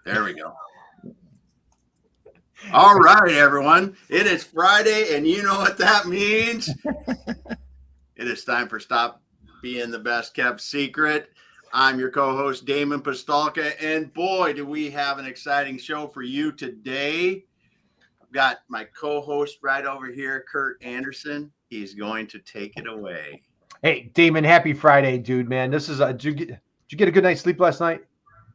There we go. All right, everyone. It is Friday, and you know what that means. It is time for Stop Being the Best Kept Secret. I'm your co-host, Damon Pistolka, and boy, do we have an exciting show for you today. I've got my co-host right over here, Curt Anderson. He's going to take it away. Hey, Damon, happy Friday, dude, man. This is did you get a good night's sleep last night?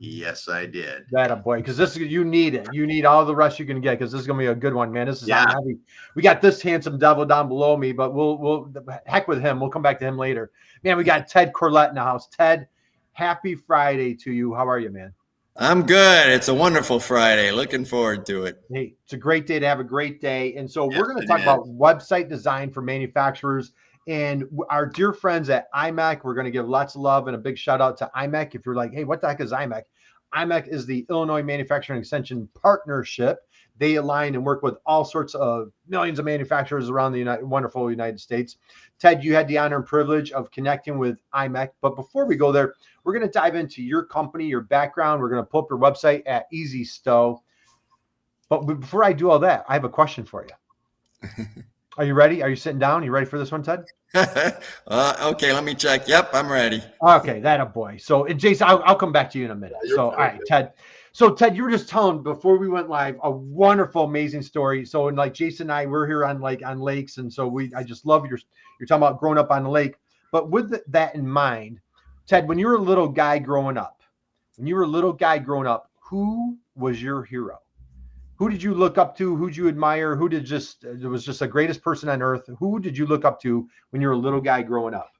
Yes, I did. That a boy, because this you need it. You need all the rest you can get, because this is gonna be a good one, man. This is heavy. We got this handsome devil down below me, but we'll heck with him. We'll come back to him later. Man, we got Ted Corlett in the house. Ted, happy Friday to you. How are you, man? I'm good. It's a wonderful Friday. Looking forward to it. Hey, it's a great day to have a great day. And so we're going to talk about website design for manufacturers. And our dear friends at IMEC, we're going to give lots of love and a big shout out to IMEC. If you're like, hey, what the heck is IMEC? IMEC is the Illinois Manufacturing Extension Partnership. They align and work with all sorts of millions of manufacturers around the wonderful United States. Ted, you had the honor and privilege of connecting with IMEC. But before we go there, we're going to dive into your company, your background. We're going to pull up your website at Easystow. But before I do all that, I have a question for you. Are you ready? Are you sitting down? You ready for this one, Ted? Okay, let me check. Yep, I'm ready. Okay, that a boy. So, and Jason, I'll come back to you in a minute. So, all right, Ted. So, Ted, you were just telling before we went live a wonderful, amazing story. So, and like Jason and I, we're here on lakes, and so I just love you're talking about growing up on the lake. But with that in mind, Ted, when you were a little guy growing up, who was your hero? Who did you look up to? Who did you admire? Who was just the greatest person on earth? Who did you look up to when you were a little guy growing up?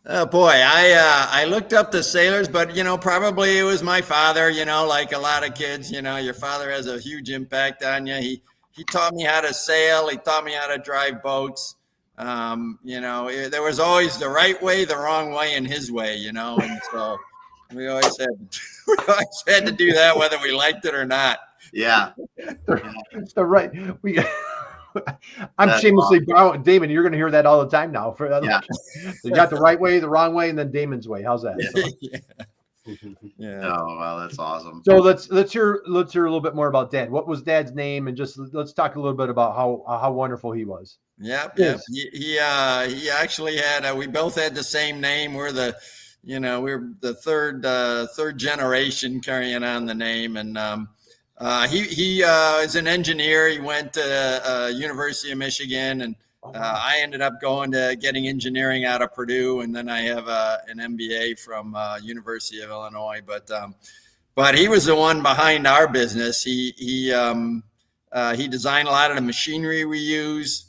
Oh boy, I looked up to sailors, but probably it was my father. Like a lot of kids, your father has a huge impact on you. He taught me how to sail. He taught me how to drive boats. There was always the right way, the wrong way, and his way. And so we always had to do that whether we liked it or not. Yeah. The right. I'm shamelessly borrowing. Damon, you're going to hear that all the time now. You got the right way, the wrong way, and then Damon's way. How's that? Yeah. Oh, wow, that's awesome. So let's hear a little bit more about Dad. What was Dad's name, and just let's talk a little bit about how wonderful he was. Yep. He actually had. We both had the same name. We're the third generation carrying on the name, and he is an engineer. He went to University of Michigan, and I ended up getting engineering out of Purdue, and then I have an MBA from University of Illinois. But he was the one behind our business. He designed a lot of the machinery we use.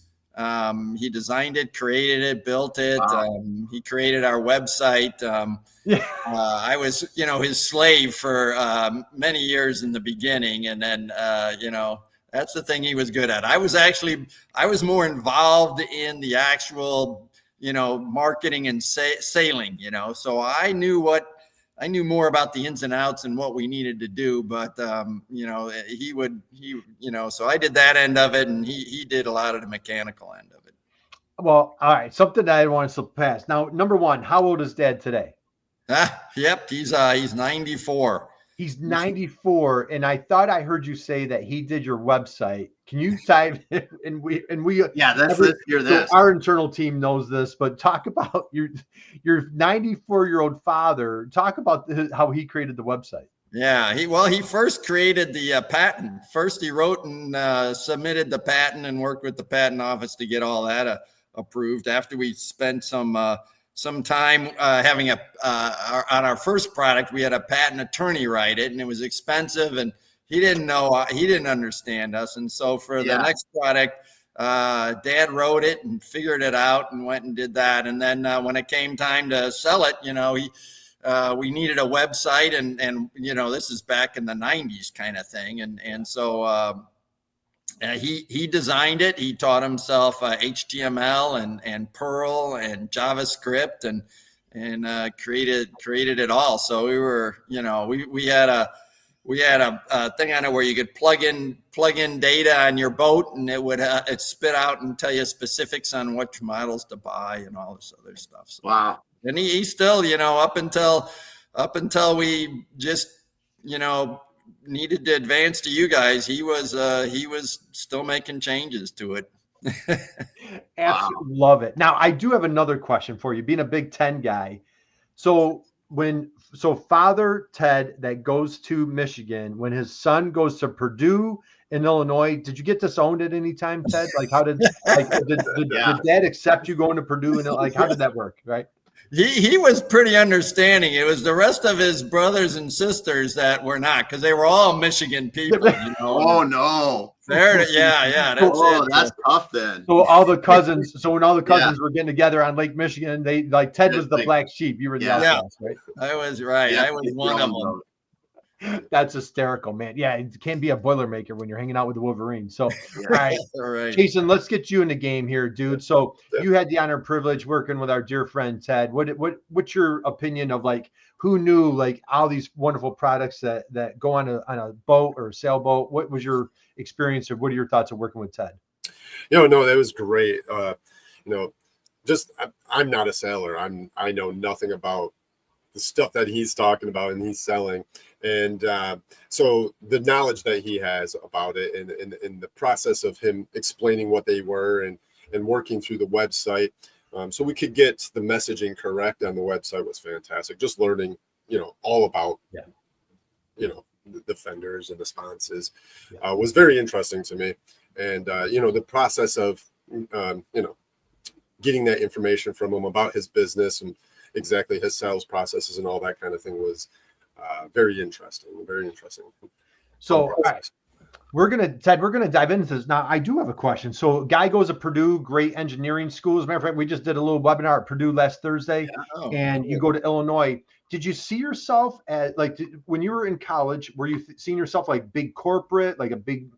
He designed it, created it, built it. Wow. He created our website. I was, his slave for many years in the beginning. And then, that's the thing he was good at. I was more involved in the actual, marketing and sailing, so I knew more about the ins and outs and what we needed to do, but so I did that end of it, and he did a lot of the mechanical end of it. Well, all right. Something that I want to slip past. Now, number one, how old is Dad today? Yep. He's 94. He's 94. And I thought I heard you say that he did your website. Can you dive in? And we let's hear this. So our internal team knows this, but talk about your 94-year-old father. Talk about how he created the website. Yeah, he first created the patent. First, he wrote and submitted the patent and worked with the patent office to get all that approved. After we spent some time having on our first product, we had a patent attorney write it, and it was expensive, and he didn't understand us. And so for the next product, Dad wrote it and figured it out and went and did that. And then when it came time to sell it, we needed a website, and this is back in the 90s kind of thing. And so he designed it. He taught himself HTML and Perl and JavaScript and created it all. So we were, we had a thing on it where you could plug in data on your boat, and it would it spit out and tell you specifics on which models to buy and all this other stuff. So, wow. And he still, up until we just, needed to advance to you guys, he was still making changes to it. Absolutely love it. Now, I do have another question for you, being a Big Ten guy. So Father Ted that goes to Michigan, when his son goes to Purdue in Illinois, did you get disowned at any time, Ted? Like, how did did Dad accept you going to Purdue, and like, how did that work? Right. He was pretty understanding. It was the rest of his brothers and sisters that were not, because they were all Michigan people. You know? Oh no! Yeah. That's tough then. So all the cousins. So when all the cousins were getting together on Lake Michigan, they like Ted was the black sheep. You were the outcast, right? I was right. I was one of them. That's hysterical, man. Yeah, it can't be a Boilermaker when you're hanging out with the Wolverines. So, all right, Jason, let's get you in the game here, dude. So you had the honor and privilege working with our dear friend Ted. What's your opinion of like who knew like all these wonderful products that go on a boat or a sailboat? What was your experience, or what are your thoughts of working with Ted? No, that was great. Just I'm not a sailor. I know nothing about the stuff that he's talking about and he's selling. And so the knowledge that he has about it and the process of him explaining what they were and working through the website so we could get the messaging correct on the website was fantastic. Just learning, all about, the fenders and the sconces was very interesting to me. And, the process of, getting that information from him about his business and exactly his sales processes and all that kind of thing was very interesting. So all right, we're gonna dive into this now. I do have a question. So guy goes to Purdue, great engineering school. As a matter of fact, we just did a little webinar at Purdue last Thursday, and you go to Illinois. Did you see yourself as when you were in college, were you seeing yourself like big corporate, like a big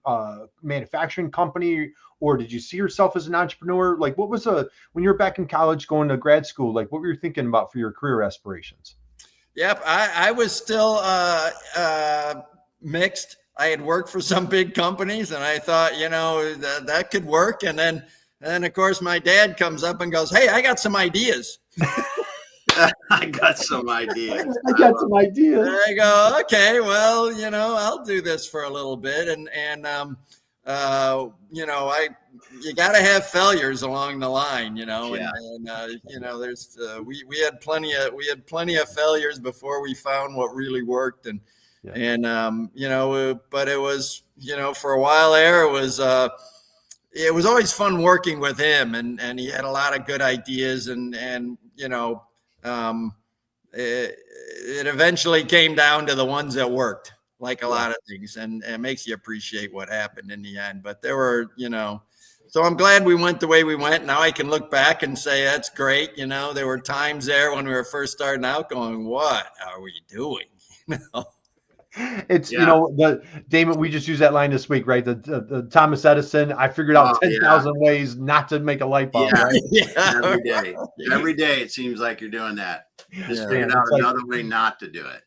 manufacturing company, or did you see yourself as an entrepreneur? Like what was when you were back in college going to grad school, like what were you thinking about for your career aspirations? Yep, I was still mixed. I had worked for some big companies, and I thought, that could work. And then of course, my dad comes up and goes, "Hey, I got some ideas." I got some ideas. I go, okay, well, I'll do this for a little bit, and you got to have failures along the line, there's we had plenty of failures before we found what really worked, but it was, for a while there, it was always fun working with him, and he had a lot of good ideas, and it eventually came down to the ones that worked, like a lot of things, and it makes you appreciate what happened in the end. But there were, so I'm glad we went the way we went. Now I can look back and say, that's great. There were times there when we were first starting out going, what are we doing? It's, Damon, we just used that line this week, right? The Thomas Edison, I figured out 10,000 ways not to make a light bulb, right? Every day it seems like you're doing that. Just figuring out another way not to do it.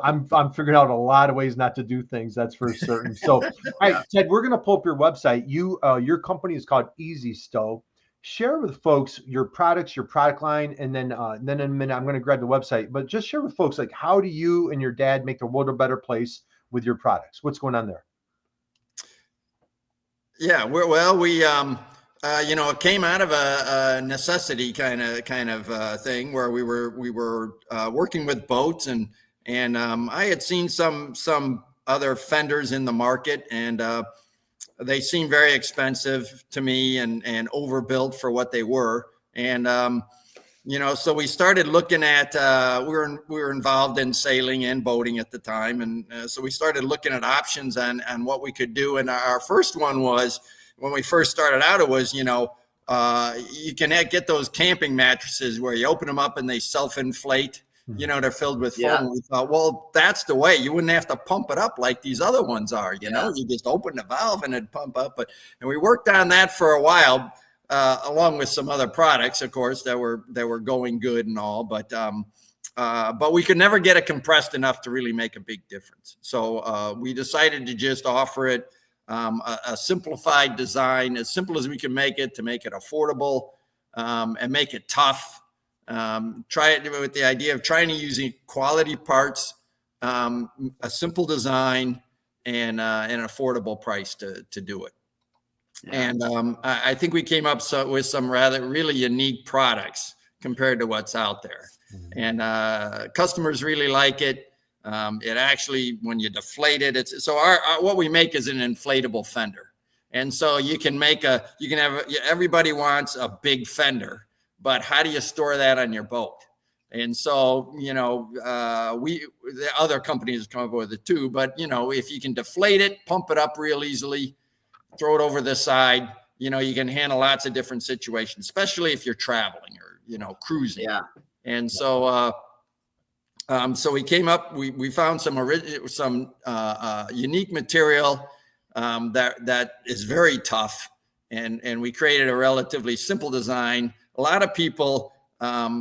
I'm figuring out a lot of ways not to do things. That's for certain. So, all right, Ted, we're going to pull up your website. Your company is called Easystow. Share with folks your products, your product line, and then in a minute I'm going to grab the website. But just share with folks, like, how do you and your dad make the world a better place with your products? What's going on there? Yeah, we it came out of a necessity kind of thing where we were working with boats, and I had seen some other fenders in the market, and they seemed very expensive to me and overbuilt for what they were. And, so we started looking at, we were involved in sailing and boating at the time. And so we started looking at options on what we could do. And our first one was, when we first started out, it was, you can get those camping mattresses where you open them up and they self-inflate. They're filled with foam. Yeah. We thought, well, that's the way. You wouldn't have to pump it up like these other ones are. You just open the valve and it'd pump up. And we worked on that for a while, along with some other products, of course, that were going good and all. But we could never get it compressed enough to really make a big difference. So we decided to just offer it a simplified design, as simple as we can make it, to make it affordable and make it tough. Try it with the idea of trying to use quality parts a simple design, and an affordable price to do it. Yeah. And I think we came up with some really unique products compared to what's out there. And customers really like it. It actually, when you deflate it, what we make is an inflatable fender. And so you can everybody wants a big fender, but how do you store that on your boat? And so, the other companies come up with it too, but if you can deflate it, pump it up real easily, throw it over the side, you can handle lots of different situations, especially if you're traveling or, cruising. Yeah. And so, so we came up, we found some unique material that is very tough, and we created a relatively simple design. A lot of people,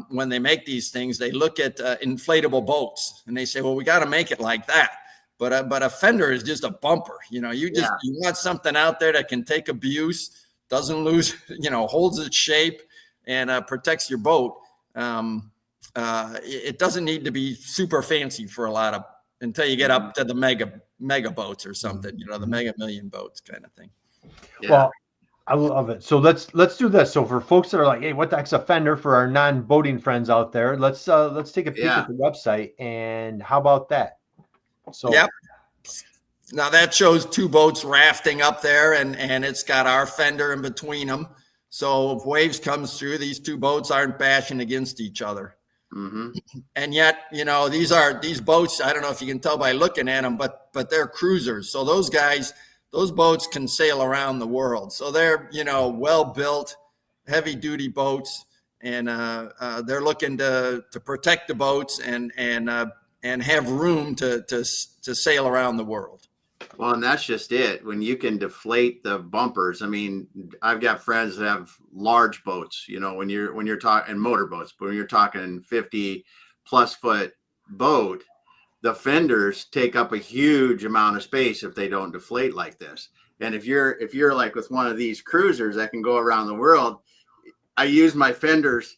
when they make these things, they look at inflatable boats and they say, well, we got to make it like that. But a fender is just a bumper. You want something out there that can take abuse, doesn't lose, holds its shape, and protects your boat. It doesn't need to be super fancy for until you get up to the mega boats or something, the mega million boats kind of thing. Yeah. Well, I love it. So let's do this. So for folks that are like, hey, what the heck's a fender, for our non-boating friends out there, let's take a peek at the website. And how about that? So yep. Now that shows two boats rafting up there, and it's got our fender in between them. So if waves comes through, these two boats aren't bashing against each other. Mm-hmm. And yet, these boats, I don't know if you can tell by looking at them, but they're cruisers. So those boats can sail around the world. So they're, well-built, heavy-duty boats, and they're looking to protect the boats and have room to sail around the world. Well, and that's just it. When you can deflate the bumpers, I mean, I've got friends that have large boats, when you're talking motorboats, but when you're talking 50+ foot boat, the fenders take up a huge amount of space if they don't deflate like this. And if you're like with one of these cruisers that can go around the world, I use my fenders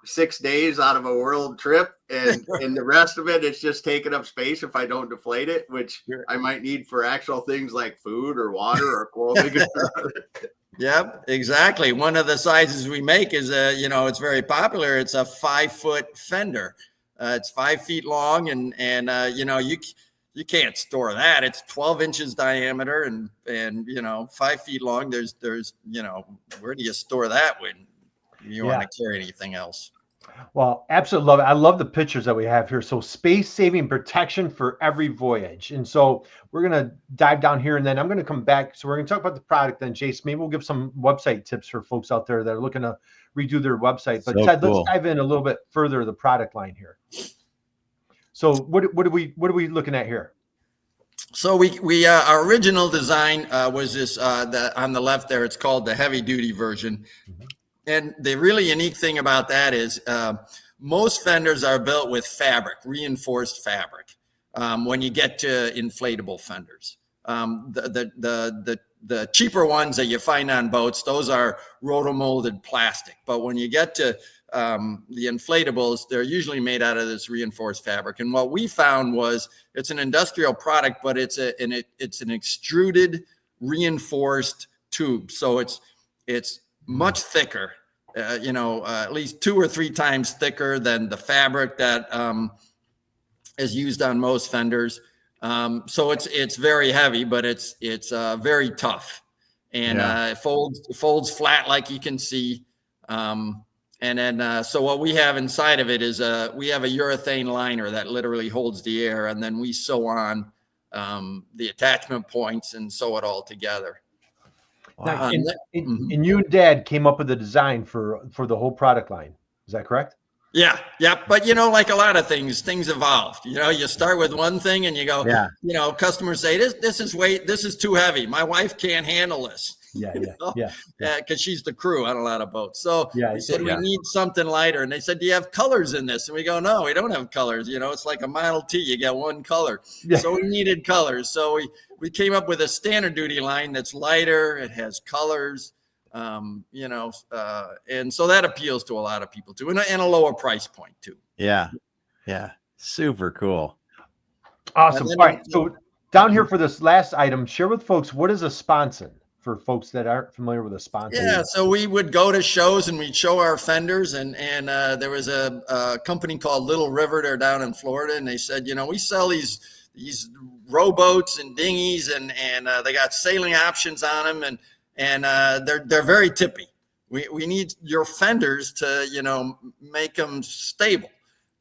6 days out of a world trip, and the rest of it, it's just taking up space if I don't deflate it, which I might need for actual things like food or water or clothing. Yep, exactly. One of the sizes we make is it's very popular. It's a 5-foot fender. It's 5 feet long, and you can't store that. It's 12 inches diameter and 5 feet long. There's where do you store that when you want to carry anything else? Well, absolutely love it. I love the pictures that we have here. So space-saving protection for every voyage. And so we're going to dive down here, and then I'm going to come back. So we're going to talk about the product then, Jace. Maybe we'll give some website tips for folks out there that are looking to redo their website. But Ted, let's dive in a little bit further the product line here. So what are we looking at here? So our original design was this on the left there. It's called the heavy duty version. Mm-hmm. And the really unique thing about that is most fenders are built with fabric, reinforced fabric. When you get to inflatable fenders, the cheaper ones that you find on boats, those are rotomolded plastic. But when you get to the inflatables, they're usually made out of this reinforced fabric. And what we found was it's an industrial product, but it's an extruded reinforced tube. So it's much thicker, at least 2 or 3 times thicker than the fabric that is used on most fenders. So it's very heavy, but it's very tough, and it folds flat like you can see. And then so what we have inside of it is we have a urethane liner that literally holds the air, and then we sew on the attachment points and sew it all together. Wow. And you and Dad came up with the design for the whole product line. Is that correct? Yeah. But, like a lot of things evolved. You start with one thing and you go, customers say, this is too heavy. My wife can't handle this. Because she's the crew on a lot of boats. So we said, we need something lighter. And they said, do you have colors in this? And we go, no, we don't have colors. It's like a Model T. You get one color. Yeah. So we needed colors. So we came up with a standard duty line that's lighter. It has colors, and so that appeals to a lot of people too, and a lower price point too. Yeah. Super cool. Awesome. All right. So down here for this last item, share with folks, what is a sponson for folks that aren't familiar with a sponson? Yeah, so we would go to shows and we'd show our fenders, and there was a company called Little River. They're down in Florida, and they said, we sell these rowboats and dinghies, and they got sailing options on them, and they're very tippy. We need your fenders to make them stable,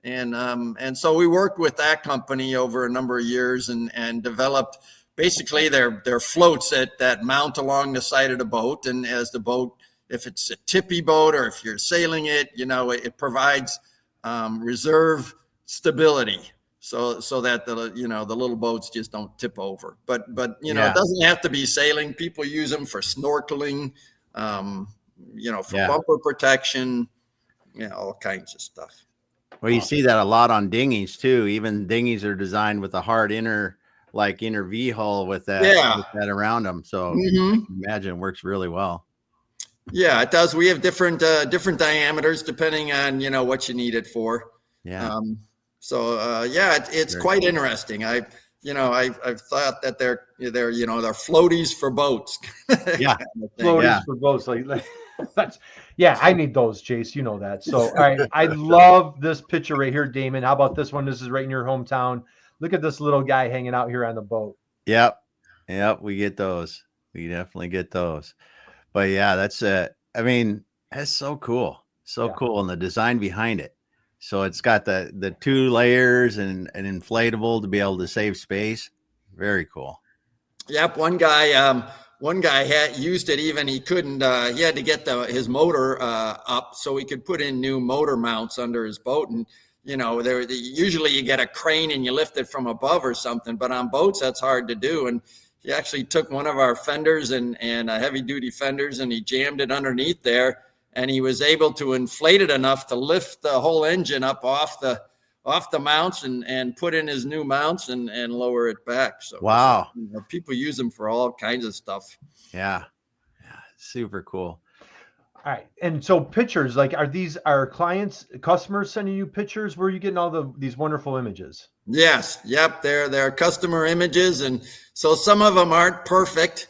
and so we worked with that company over a number of years and developed basically their floats that mount along the side of the boat, and as the boat, if it's a tippy boat or if you're sailing it, it provides reserve stability. So that the little boats just don't tip over, but it doesn't have to be sailing. People use them for snorkeling, for bumper protection, all kinds of stuff. Well, you see that a lot on dinghies too. Even dinghies are designed with a hard inner V hull with that around them. So imagine it works really well. Yeah, it does. We have different diameters depending on what you need it for. Yeah. It's quite interesting. I've thought that they're floaties for boats. Yeah. Floaties for boats. That's, I need those, Chase. You know that. So, all right. I love this picture right here, Damon. How about this one? This is right in your hometown. Look at this little guy hanging out here on the boat. Yep. We get those. We definitely get those. But yeah, that's that's so cool. So cool. And the design behind it. So it's got the 2 layers and an inflatable to be able to save space. Very cool. Yep. One guy had used it. Even he couldn't. He had to get his motor up so he could put in new motor mounts under his boat. And usually you get a crane and you lift it from above or something. But on boats that's hard to do. And he actually took one of our fenders and heavy duty fenders, and he jammed it underneath there. And he was able to inflate it enough to lift the whole engine up off the mounts and put in his new mounts and lower it back. So wow, people use them for all kinds of stuff. Yeah, super cool. All right, and so pictures, are customers sending you pictures? Where are you getting all these wonderful images? Yes, yep, they're customer images, and so some of them aren't perfect.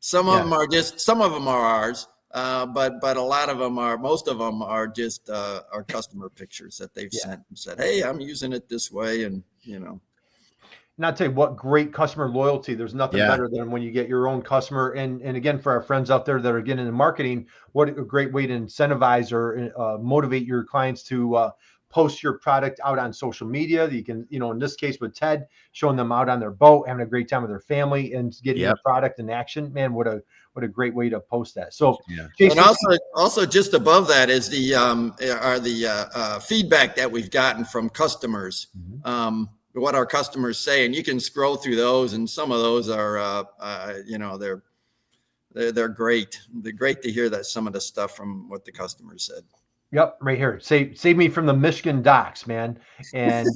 Some of them are ours. But a lot of them most of them are just our customer pictures that they've sent and said, hey, I'm using it this way. And, And I'll tell you what, great customer loyalty. There's nothing better than when you get your own customer. And again, for our friends out there that are getting into marketing, what a great way to incentivize or motivate your clients to post your product out on social media. You can, in this case with Ted, showing them out on their boat, having a great time with their family and getting your product in action. Man, what a great way to post that. So, Jason, and also just above that is the feedback that we've gotten from customers, what our customers say, and you can scroll through those, and some of those are, they're great. They're great to hear that some of the stuff from what the customers said. Yep, right here. Save me from the Michigan docks, man. And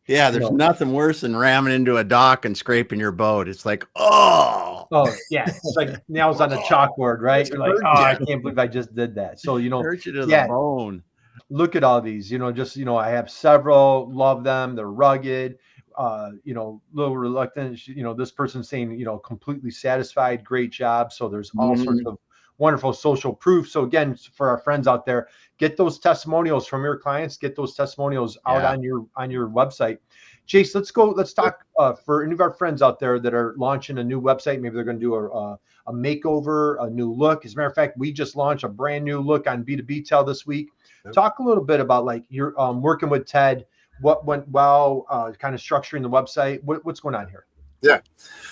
there's nothing worse than ramming into a dock and scraping your boat. It's like, it's like nails on a chalkboard, right? You're like, I can't believe I just did that. So hurt you to the bone. Look at all these. I have several. Love them. They're rugged. Little reluctant. This person's saying, completely satisfied. Great job. So there's all sorts of wonderful social proof. So again, for our friends out there, get those testimonials from your clients, get those testimonials out on your website. Chase, let's talk for any of our friends out there that are launching a new website. Maybe they're going to do a makeover, a new look. As a matter of fact, we just launched a brand new look on B2Btail this week. Yep. Talk a little bit about you're working with Ted, what went well, kind of structuring the website. What's going on here? Yeah.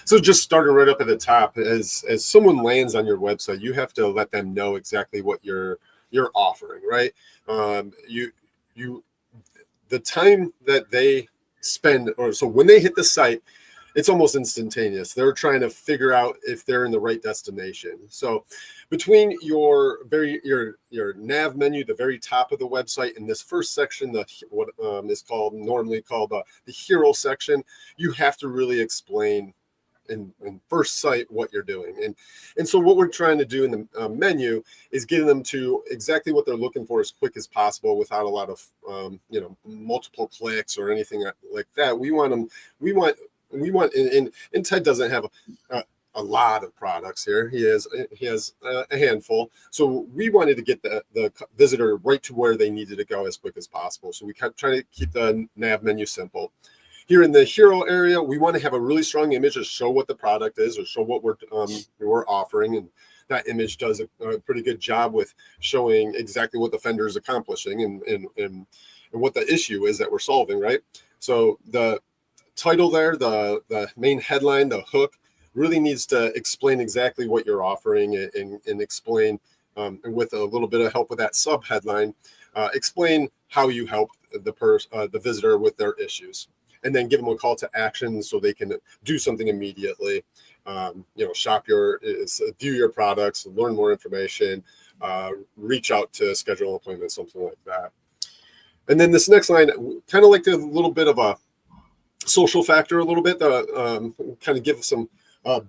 So just starting right up at the top, as someone lands on your website, you have to let them know exactly what you're offering, right? The time that they spend, so when they hit the site, it's almost instantaneous. They're trying to figure out if they're in the right destination. So between your nav menu, the very top of the website, and this first section, what is normally called the hero section, you have to really explain in first sight what you're doing. And so what we're trying to do in the menu is getting them to exactly what they're looking for as quick as possible without a lot of multiple clicks or anything like that. We want and Ted doesn't have a lot of products here. He has a handful. So we wanted to get the visitor right to where they needed to go as quick as possible. So we kept trying to keep the nav menu simple. Here in the hero area, we want to have a really strong image to show what the product is or show what we're offering. And that image does a pretty good job with showing exactly what the fender is accomplishing and what the issue is that we're solving, right? So the title there, the main headline, the hook, really needs to explain exactly what you're offering and explain, and with a little bit of help with that sub headline, explain how you help the visitor with their issues, and then give them a call to action so they can do something immediately. Shop view your products, learn more information, reach out to schedule an appointment, something like that. And then this next line, kind of like a little bit of a social factor, a little bit, kind of give some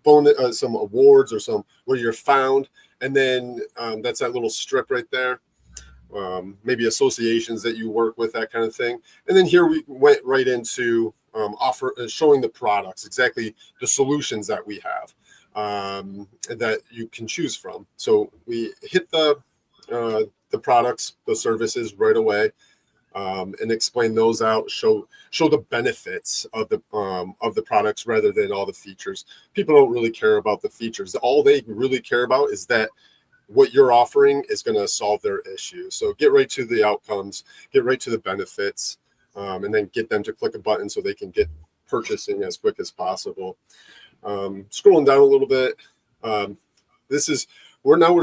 bonus, some awards or some where you're found, and then that's that little strip right there. Maybe associations that you work with, that kind of thing. And then here we went right into showing the products, exactly the solutions that we have that you can choose from. So we hit the products, the services right away. And explain those out, show the benefits of the products rather than all the features. People don't really care about the features. All they really care about is that what you're offering is going to solve their issue. So get right to the outcomes, get right to the benefits, and then get them to click a button so they can get purchasing as quick as possible. Scrolling down a little bit, we're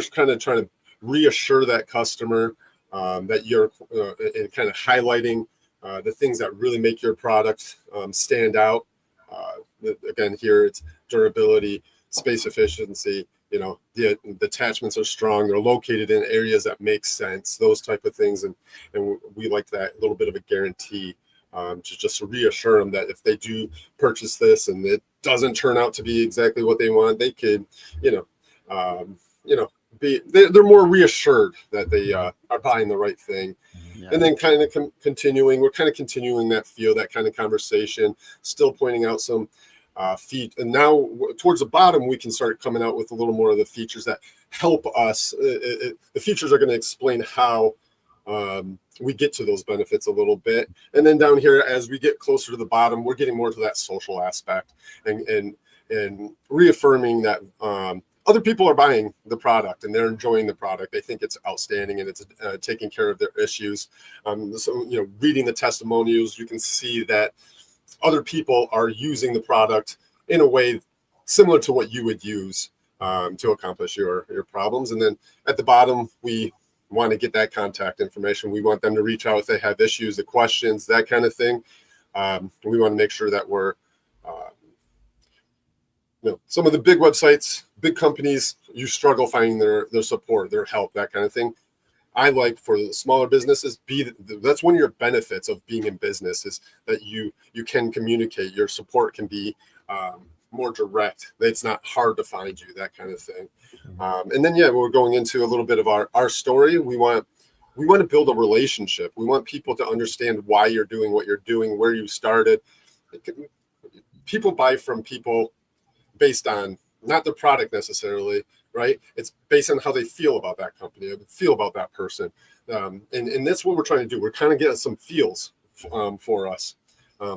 kind of trying to reassure that customer that you're and kind of highlighting the things that really make your product stand out. Again, here it's durability, space efficiency. The attachments are strong. They're located in areas that make sense. Those type of things, and we like that little bit of a guarantee just to reassure them that if they do purchase this and it doesn't turn out to be exactly what they want, they could, they're more reassured that they are buying the right thing. Yeah. And then kind of continuing that feel, that kind of conversation, still pointing out some feet. And now towards the bottom, we can start coming out with a little more of the features that help us. The features are going to explain how we get to those benefits a little bit. And then down here, as we get closer to the bottom, we're getting more to that social aspect and reaffirming that other people are buying the product and they're enjoying the product. They think it's outstanding and it's taking care of their issues. So, reading the testimonials, you can see that other people are using the product in a way similar to what you would use to accomplish your problems. And then at the bottom, we want to get that contact information. We want them to reach out if they have issues, the questions, that kind of thing. We want to make sure that we're some of the big websites, big companies, you struggle finding their support, their help, that kind of thing. I like for the smaller businesses, that's one of your benefits of being in business is that you can communicate. Your support can be more direct. It's not hard to find you, that kind of thing. And then, we're going into a little bit of our story. We want to build a relationship. We want people to understand why you're doing what you're doing, where you started. People buy from people based on not the product necessarily, right? It's based on how they feel about that company, feel about that person. And that's what we're trying to do. We're kind of getting some feels for us.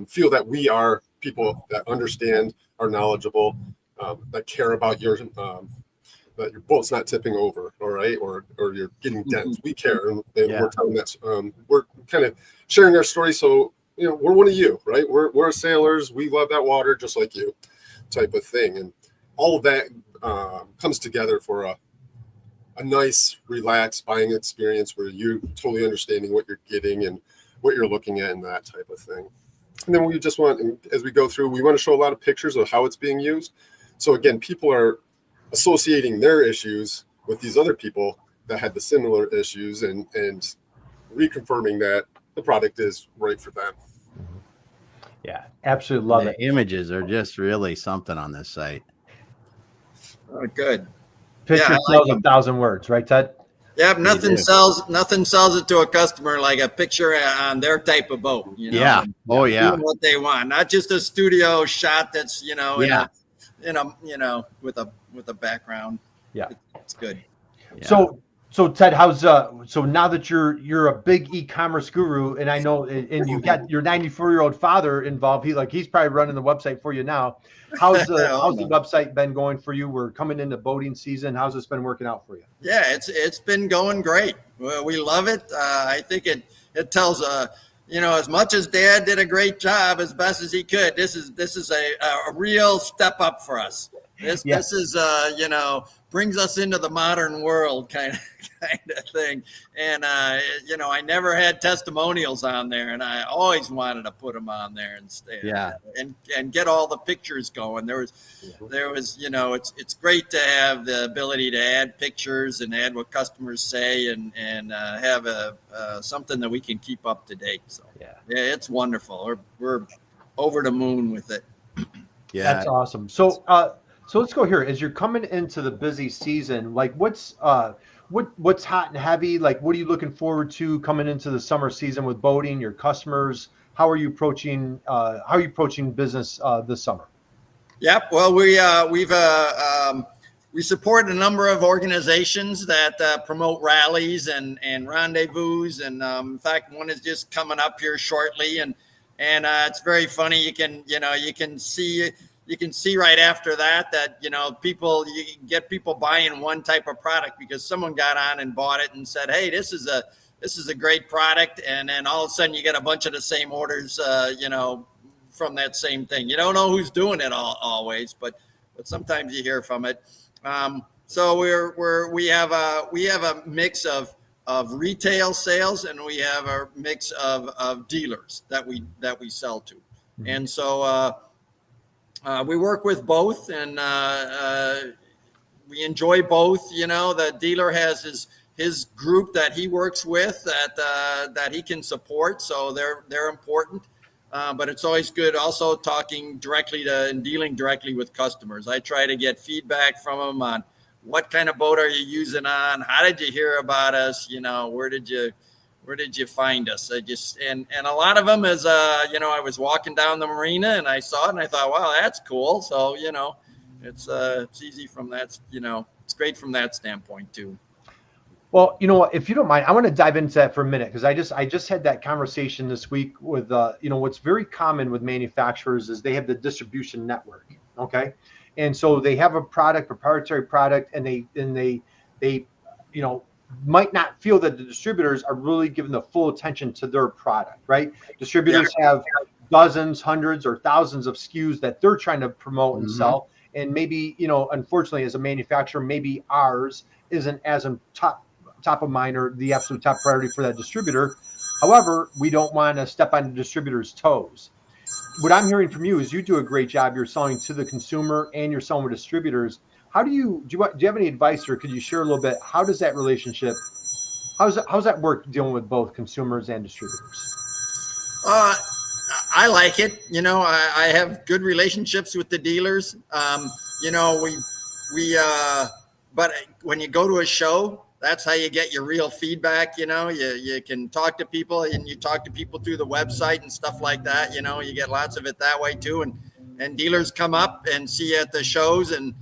Feel that we are people that understand, are knowledgeable, that care about that your boat's not tipping over, all right, or you're getting dents. We care, and we're telling that. We're kind of sharing our story. So we're one of you, right? We're sailors. We love that water just like you, type of thing. And all of that comes together for a nice, relaxed buying experience where you're totally understanding what you're getting and what you're looking at and that type of thing. And then we just as we go through, we want to show a lot of pictures of how it's being used. So again, people are associating their issues with these other people that had the similar issues and reconfirming that the product is right for them. Yeah, absolutely love it. The images are just really something on this site. Oh, good. Picture I tells like 1,000 words, right, Ted? Yep, nothing do. sells it to a customer like a picture on their type of boat, Yeah. and Oh, yeah. doing what they want, not just a studio shot that's, Yeah. with a background. Yeah. It's good. Yeah. So Ted, how's so now that you're a big e-commerce guru, and I know, and you got your 94-year-old father involved, he's probably running the website for you now. How's the website been going for you? We're coming into boating season. How's this been working out for you? Yeah, it's been going great. We love it. I think it tells as much as Dad did a great job as best as he could. This is a real step up for us. This is brings us into the modern world kind of thing. And I never had testimonials on there, and I always wanted to put them on there and get all the pictures going. There was it's great to have the ability to add pictures and add what customers say and have something that we can keep up to date. So it's wonderful. We're over the moon with it. Yeah, that's awesome. So let's go here. As you're coming into the busy season, like what's hot and heavy? Like, what are you looking forward to coming into the summer season with boating? Your customers, how are you approaching business this summer? Yep. Well, we support a number of organizations that promote rallies and rendezvous, and in fact, one is just coming up here shortly, and it's very funny. You can see right after that you get people buying one type of product because someone got on and bought it and said, hey, this is a great product. And then all of a sudden you get a bunch of the same orders, from that same thing. You don't know who's doing it always, but sometimes you hear from it. So we have a mix of retail sales, and we have a mix of dealers that we sell to. Mm-hmm. And so, we work with both, and we enjoy both. The dealer has his group that he works with that he can support, so they're important. But it's always good also talking directly and dealing directly with customers. I try to get feedback from them on what kind of boat are you using on, how did you hear about us, where did you find us? And a lot of them is, I was walking down the marina and I saw it and I thought, wow, that's cool. So, it's easy from that, it's great from that standpoint too. Well, if you don't mind, I want to dive into that for a minute, because I just had that conversation this week with, what's very common with manufacturers is they have the distribution network. Okay. And so they have a proprietary product, and they might not feel that the distributors are really giving the full attention to their product, right? Distributors have dozens, hundreds, or thousands of SKUs that they're trying to promote and sell. And maybe, unfortunately, as a manufacturer, maybe ours isn't as top of mind or the absolute top priority for that distributor. However, we don't want to step on the distributor's toes. What I'm hearing from you is you do a great job. You're selling to the consumer and you're selling with distributors. How do you have any advice, or could you share a little bit? How does that relationship, how's that work dealing with both consumers and distributors? I like it. I have good relationships with the dealers. But when you go to a show, that's how you get your real feedback. You can talk to people, and you talk to people through the website and stuff like that. You get lots of it that way too. And dealers come up and see you at the shows, and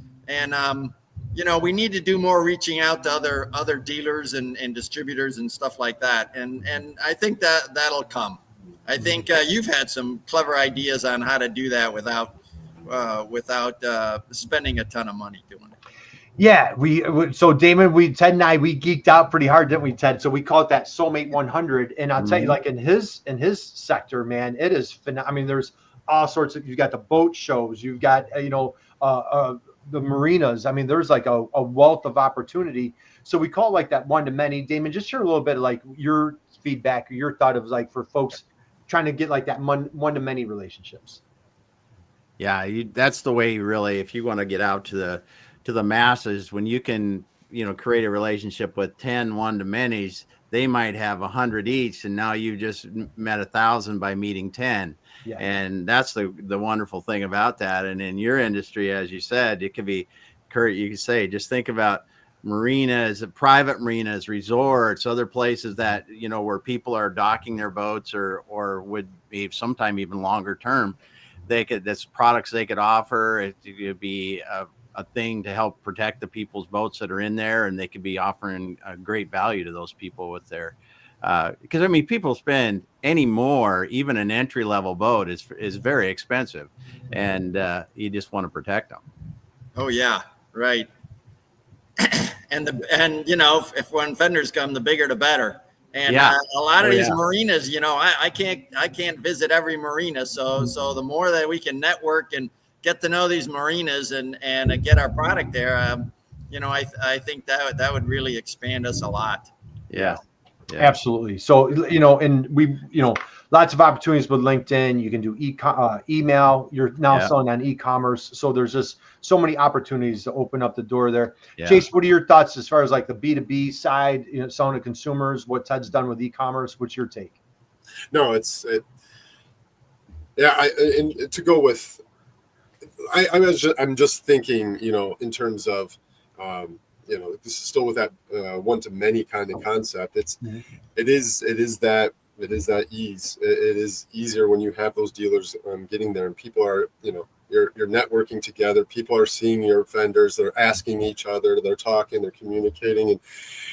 we need to do more reaching out to other dealers and distributors and stuff like that. And I think that'll come. I think you've had some clever ideas on how to do that without spending a ton of money doing it. Yeah, so Damon, Ted and I, we geeked out pretty hard, didn't we, Ted? So we call it that Soulmate 100. And I'll tell you, like in his sector, man, it is phenomenal. I mean, there's all sorts of, you've got the boat shows, you've got, the marinas. I mean, there's like a wealth of opportunity. So we call it like that one to many. Damon, just share a little bit of like your feedback or your thought of like for folks trying to get like that one to many relationships. Yeah, that's the way you really, if you want to get out to the masses, when you can, create a relationship with 10 one-to-manys, they might have 100 each, and now you just met 1,000 by meeting 10. Yeah. And that's the wonderful thing about that. And in your industry, as you said, it could be, Curt, you could say, just think about marinas, private marinas, resorts, other places that, where people are docking their boats or would be sometime even longer term. That's products they could offer. It could be a thing to help protect the people's boats that are in there, and they could be offering a great value to those people with their, because people spend anymore, even an entry level boat is very expensive, and you just want to protect them. Oh yeah, right. And if when fenders come, the bigger the better. And a lot of these marinas, I can't visit every marina. So the more that we can network and get to know these marinas and get our product there, I think that would really expand us a lot. Yeah. Absolutely. So, and we, lots of opportunities with LinkedIn. You can do email. You're now selling on e-commerce. So there's just so many opportunities to open up the door there. Yeah. Chase, what are your thoughts as far as like the B2B side, selling to consumers, what Ted's done with e-commerce? What's your take? No, and to go with, I'm just thinking, in terms of, this is still with that one-to-many kind of concept. It is that ease. It is easier when you have those dealers getting there, and people are, you're networking together. People are seeing your vendors. They're asking each other. They're talking. They're communicating,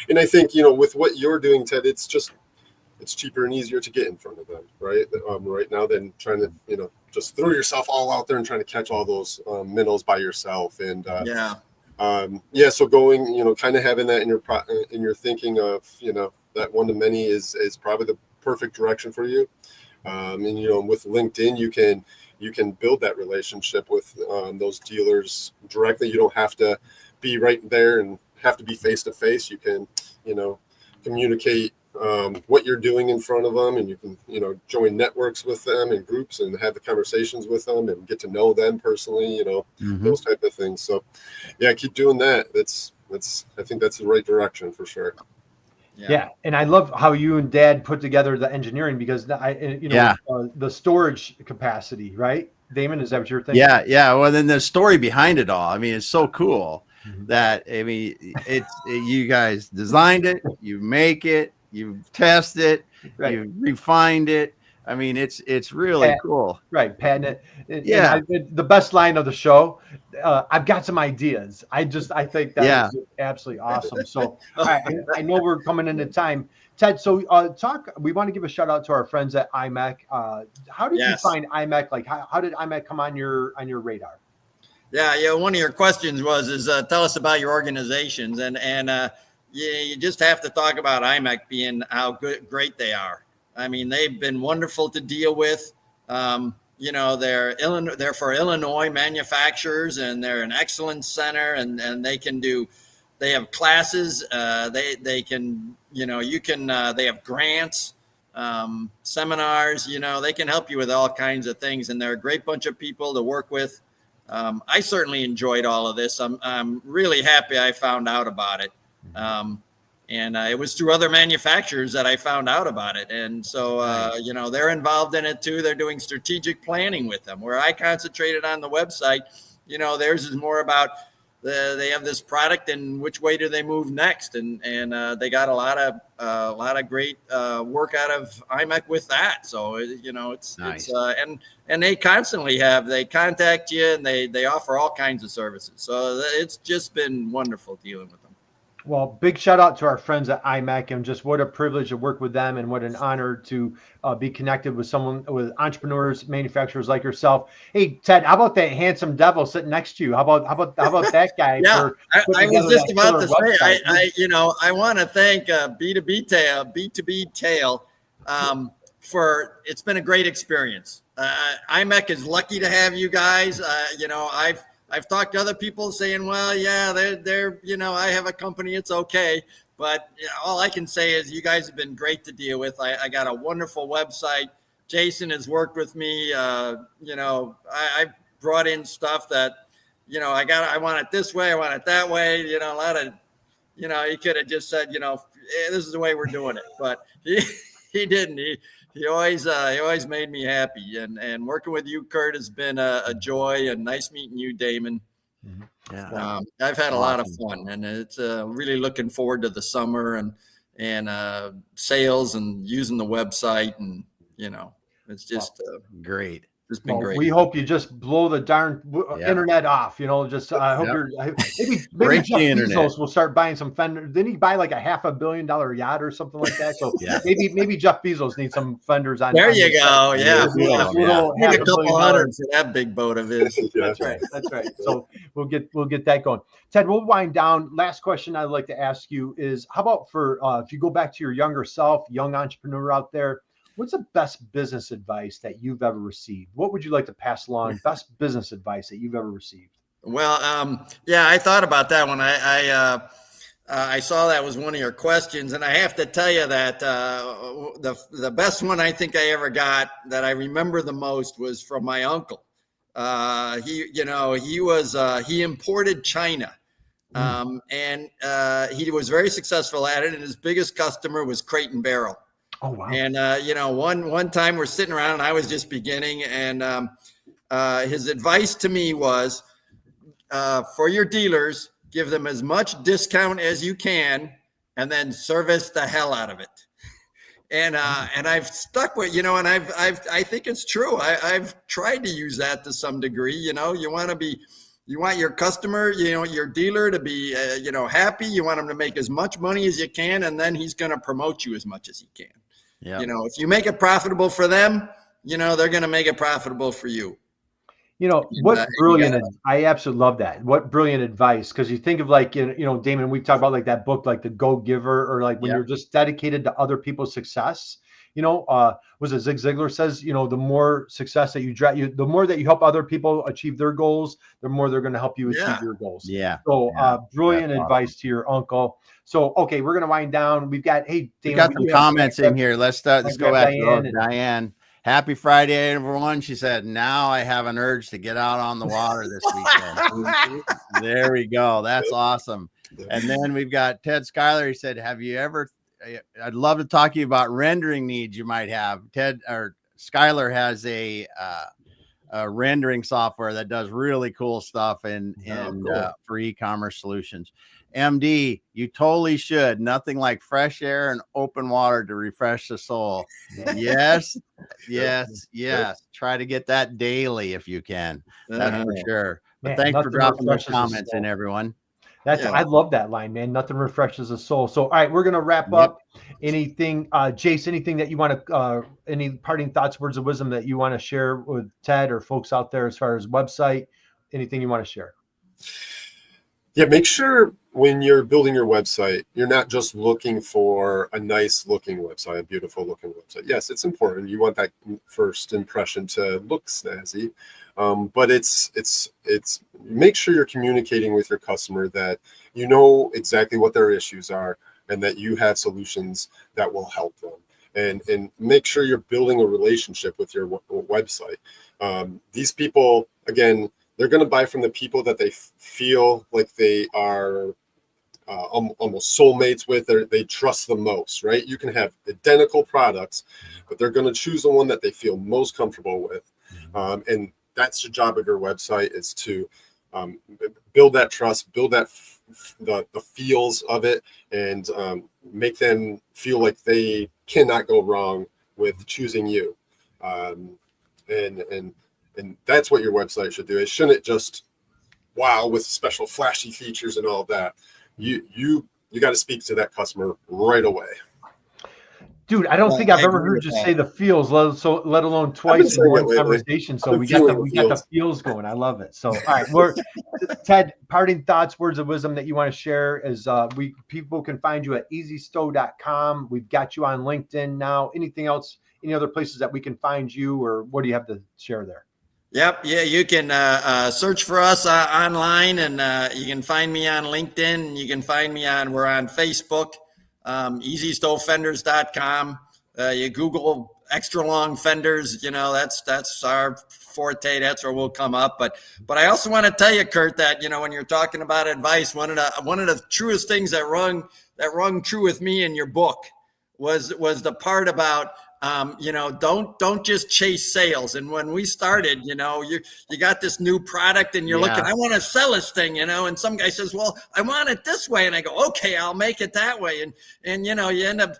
and I think with what you're doing, Ted, it's cheaper and easier to get in front of them, right? Right now, than trying to just throw yourself all out there and trying to catch all those minnows by yourself. And so going, kind of having that in your thinking of, that one to many is probably the perfect direction for you. And with LinkedIn, you can build that relationship with those dealers directly. You don't have to be right there and have to be face to face. You can, communicate what you're doing in front of them, and you can, join networks with them and groups and have the conversations with them and get to know them personally, those type of things. So keep doing that. I think that's the right direction for sure. Yeah. And I love how you and Dad put together the engineering, because the storage capacity, right? Damon, is that what you're thinking? Yeah. Well, then the story behind it all. It's so cool that, you guys designed it, you make it, you test it, you refined it. It's really cool. Right. Patent it. The best line of the show, I've got some ideas. I think that is absolutely awesome. So I know we're coming into time. Ted, so we want to give a shout out to our friends at IMEC. How did you find IMEC? Like how did IMEC come on your radar? Yeah. One of your questions is tell us about your organizations, and you just have to talk about IMEC being how great they are. They've been wonderful to deal with. They're for Illinois manufacturers, and they're an excellence center, and they have classes. They have grants, seminars, they can help you with all kinds of things, and they're a great bunch of people to work with. I certainly enjoyed all of this. I'm really happy I found out about it. And it was through other manufacturers that I found out about it. And so, they're involved in it too. They're doing strategic planning with them, where I concentrated on the website. Theirs is more about they have this product and which way do they move next. And they got a lot of great work out of IMEC with that. So, it's nice. And they constantly they contact you, and they offer all kinds of services. So it's just been wonderful dealing with them. Well, big shout out to our friends at IMEC, and just what a privilege to work with them, and what an honor to be connected with with entrepreneurs, manufacturers like yourself. Hey, Ted, how about that handsome devil sitting next to you? How about that guy? Yeah, I was just about to say, I want to thank B2Btail for it's been a great experience. IMEC is lucky to have you guys. I've talked to other people saying, well, yeah, they're I have a company, it's okay. But all I can say is you guys have been great to deal with. I got a wonderful website. Jason has worked with me. I brought in stuff that, I want it this way, I want it that way. A lot of, he could have just said, this is the way we're doing it. But he didn't. He always made me happy. And working with you, Curt, has been a joy, and nice meeting you, Damon. Yeah. I've had a lot of fun, and it's really looking forward to the summer and sales and using the website, and it's just great. It's been great. We hope you just blow the darn internet off. Just I hope you're maybe Jeff Bezos will start buying some fenders. Didn't he buy like a $500 million yacht or something like that? So maybe Jeff Bezos needs some fenders on. There you go. Yeah, need a couple hundred for that big boat of his. That's right. So we'll get that going. Ted, we'll wind down. Last question I'd like to ask you is, how about for if you go back to your younger self, young entrepreneur out there, what's the best business advice that you've ever received? What would you like to pass along? Best business advice that you've ever received? Well, I thought about that when I saw that was one of your questions, and I have to tell you that the best one I think I ever got that I remember the most was from my uncle. He imported china, and he was very successful at it, and his biggest customer was Crate and Barrel. Oh, wow. And, one time we're sitting around and I was just beginning, and his advice to me was, for your dealers, give them as much discount as you can and then service the hell out of it. And I've stuck with, and I think it's true. I've tried to use that to some degree. You want your customer, your dealer to be, happy. You want him to make as much money as you can, and then he's going to promote you as much as he can. Yeah. If you make it profitable for them, they're going to make it profitable for you. What brilliant, I absolutely love that. What brilliant advice. Cause you think of like, Damon, we've talked about like that book, like The Go Giver, or like when you're just dedicated to other people's success, was it Zig Ziglar says, the more success that you drive, the more that you help other people achieve their goals, the more they're going to help you achieve your goals. Yeah. So brilliant advice to your uncle. So, okay, we're going to wind down. We've got, Damon, we got some comments in here. Let's start. Let's go back to Diane. Happy Friday, everyone. She said, now I have an urge to get out on the water this weekend. There we go. That's awesome. And then we've got Ted Schuyler. He said, I'd love to talk to you about rendering needs you might have. Ted or Schuyler has a rendering software that does really cool stuff for e-commerce solutions. MD, you totally should. Nothing like fresh air and open water to refresh the soul. Yes. Try to get that daily if you can. That's for sure. But thanks for dropping those comments in, everyone. I love that line, man. Nothing refreshes the soul. So, all right, we're going to wrap up. Anything, Jace, anything that you want to, any parting thoughts, words of wisdom that you want to share with Ted or folks out there as far as website, anything you want to share? Yeah, make sure when you're building your website, you're not just looking for a nice looking website, a beautiful looking website. Yes, it's important. You want that first impression to look snazzy. But it's make sure you're communicating with your customer that you know exactly what their issues are and that you have solutions that will help them. And make sure you're building a relationship with your website. These people, again, they're going to buy from the people that they feel like they are almost soulmates with, or they trust the most, right? You can have identical products, but they're going to choose the one that they feel most comfortable with. And that's the job of your website, is to build that trust, build that the feels of it, and make them feel like they cannot go wrong with choosing you. And that's what your website should do. It shouldn't just wow with special flashy features and all that. You got to speak to that customer right away. Dude, I don't think I've ever heard you say the feels, let alone twice in one conversation. So we got the feels going. I love it. So, all right, Ted, parting thoughts, words of wisdom that you want to share is people can find you at easystow.com. We've got you on LinkedIn now. Anything else, any other places that we can find you, or what do you have to share there? Yep. Yeah, you can search for us online, and you can find me on LinkedIn. You can find me we're on Facebook. Easystowfenders.com. You Google extra long fenders, that's our forte. That's where we'll come up. But I also want to tell you, Curt, that, you know, when you're talking about advice, one of the truest things that rung true with me in your book was the part about, you know, don't just chase sales. And when we started, you know, you got this new product and you're looking, I want to sell this thing, you know, and some guy says, well, I want it this way. And I go, okay, I'll make it that way. And, you know, you end up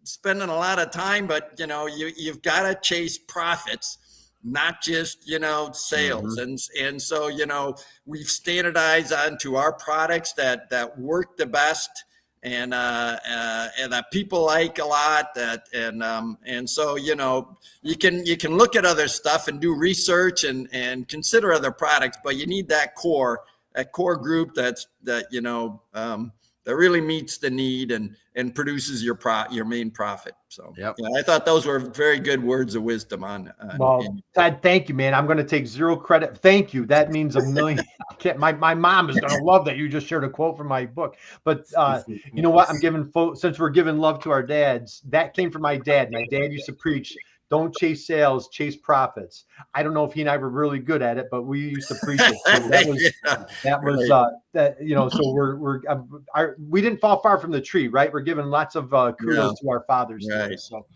spending a lot of time, but, you know, you've got to chase profits, not just, you know, sales. And so, you know, we've standardized onto our products that work the best, and that people like a lot, and so, you know, you can look at other stuff and do research and consider other products, but you need that core group that you know, that really meets the need and produces your main profit. So yeah, I thought those were very good words of wisdom on. Well, Ted, thank you, man. I'm going to take zero credit. Thank you. That means a million. My mom is going to love that you just shared a quote from my book. But you know what? I'm giving since we're giving love to our dads. That came from my dad. My dad used to preach, don't chase sales, chase profits. I don't know if he and I were really good at it, but we used to preach it. So that was you know. So we didn't fall far from the tree, right? We're giving lots of kudos to our fathers. Right. So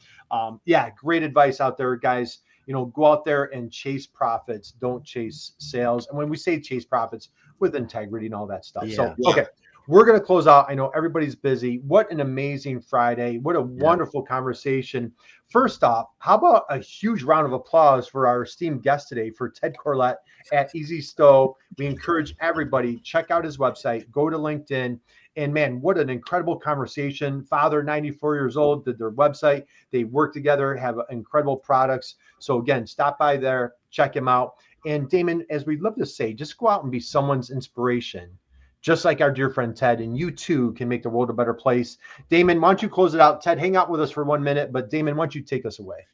yeah, great advice out there, guys. You know, go out there and chase profits. Don't chase sales. And when we say chase profits, with integrity and all that stuff. Yeah. So okay. We're going to close out. I know everybody's busy. What an amazing Friday. What a wonderful conversation. First off, how about a huge round of applause for our esteemed guest today, for Ted Corlett at Easystow. We encourage everybody, check out his website, go to LinkedIn. And man, what an incredible conversation. Father, 94 years old, did their website. They work together, have incredible products. So again, stop by there, check him out. And Damon, as we love to say, just go out and be someone's inspiration, just like our dear friend Ted, and you too can make the world a better place. Damon, why don't you close it out? Ted, hang out with us for 1 minute, but Damon, why don't you take us away?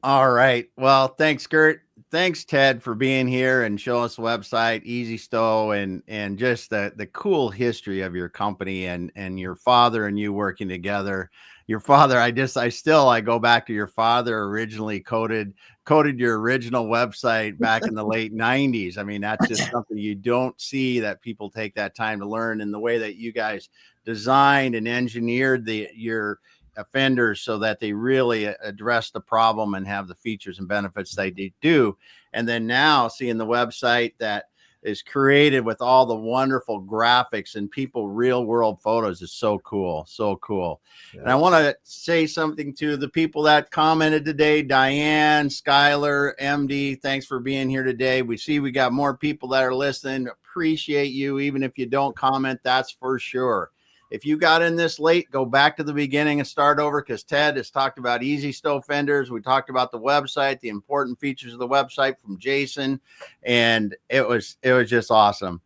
All right. Well, thanks, Curt. Thanks, Ted, for being here and showing us the website, Easystow, and just the cool history of your company and your father and you working together. Your father, I go back to your father originally coded your original website back in the late 90s. I mean, that's just something you don't see, that people take that time to learn, and the way that you guys designed and engineered your offenders so that they really address the problem and have the features and benefits they do. And then now seeing the website that is created with all the wonderful graphics and people real world photos is so cool. So cool. Yeah. And I want to say something to the people that commented today. Diane, Skylar, MD, thanks for being here today. We see we got more people that are listening. Appreciate you. Even if you don't comment, that's for sure. If you got in this late, go back to the beginning and start over, because Ted has talked about Easystow Fenders. We talked about the website, the important features of the website from Jason, and it was just awesome.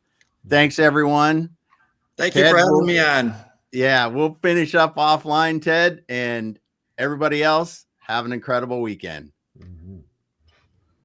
Thanks, everyone. Thank you for having me on. Yeah, we'll finish up offline, Ted, and everybody else, have an incredible weekend.